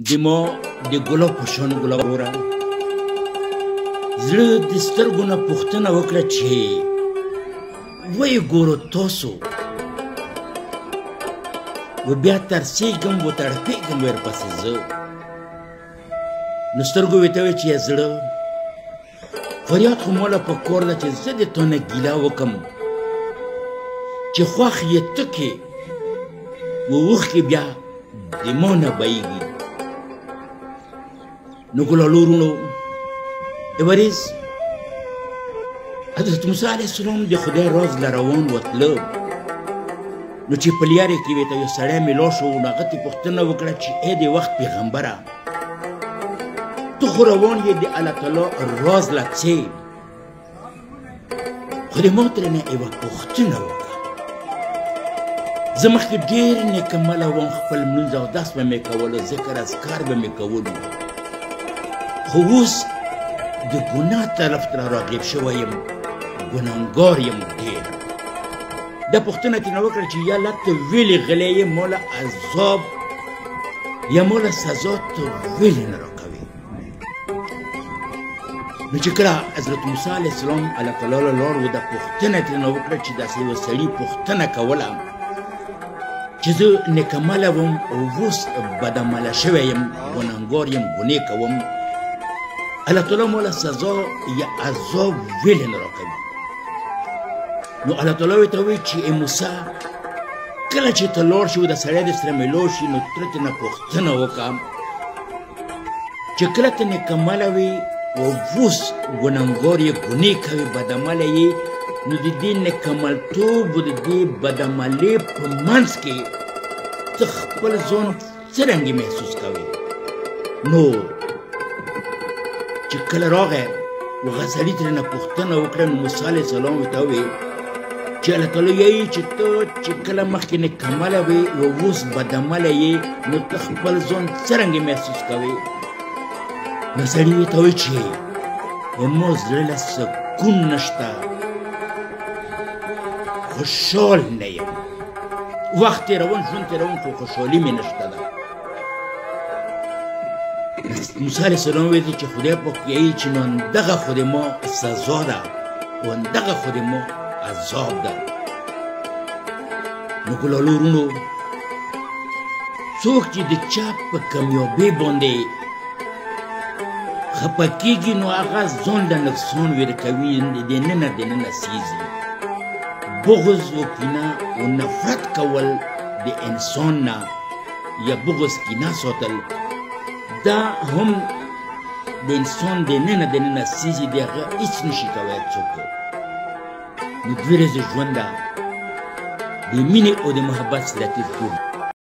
د ما د ګلاب په شان ګلاب وره زړه د سترګو نه پوښتنه وکړه چې وایي ګورو تاسو و بیا ترسېږم و تړپېږم ورپسې زه نو سترګو ورته وویل چې زړه فریاد خو ماله په کور ده چې زه د تا نه ګیله وکړم چې خوښ یې ته کې و اوښکې بیا د ما نه بهیږي نو ګلالو وروڼو عوریز حضرت موسی علیه السلام د خدای راز له روان وتله نو چې په لیارې کې ورته یو سړی میلا شو نو هغه ترې پوښتنه وکړه چې ای د وخت پیغمبره ته خو روان یې د الله تعالی راز له څې خو د ما ترېنه یوه پوښتنه وکړه زه مخکې ډېر نیکمله وم خپل لمونځ اودس به مې کولو ذکر اذکار به مې کولو خو اوس د ګناه طرف ته راغیب شوی یم ګناهګار یم ډېر دا پوښتنه ترېنه وکړه چې یا الله ته ولې غلی یې ما له عذاب یا ما له سزا ته ولې نه راکوې نو چې کله حضرت موسی علیه السلام الله تعالی له لار و دا پوښتنه ترېنه وکړه چې داسې یوه سړي پوښتنه کوله چې زه نیکمله وم او اوس بدعمله شوی یم ګناهګار یم ګنې کوم الله تعالی مولا سزا یا عذاب ولې نه راکوي نو الله تعالی ورته وایي چې ای موسی کله چې ته لاړ شي و د سړی د سره میلاو شي نو تره ترېنه پوښتنه وکړه چې کله ته نیکمله وي او اوس ګناهګار یې ګنې کوي بدعمله یې نو د دې نیکملتوب و د دې بدعملۍ په منځ کې ته خپل ځان څرنګه محسوس کوې نو چې کله راغی و هغه سړي ترېنه پوښتنه وکړه نو موسی علیه السلام ورته وویل چې الله تعالی یایي چې ته چې کله مخکې نیکمله وې و اوس بدعمله یې نو ته خپل ځان څرنګه محسوس کوې نو سړي ورته وویل چې زما زړه له سکون نشته خوشحال نه یم وخت تېروم ژوند تېروم خو خوشحالي مې نشته ده موسی علیه السلام ویل چې خدای پاک یایي چې نو همدغه خو د ما سزا ده او همدغه خو د ما عذاب ده نو ګلالو وروڼو څوک چې د چا په کامیابۍ باندې خفه کېږي نو هغه ځان له نقصان ورکوي دننه سیزي بغض و کینه و نفرت کول د انسان نه یا بغض کینه ساتل دا هم د انسان دننه سیزي د هغه هېڅ نشي کولی څوک نو دوې ورځې ژوند ده د مینې او د محبت سره تېر کړو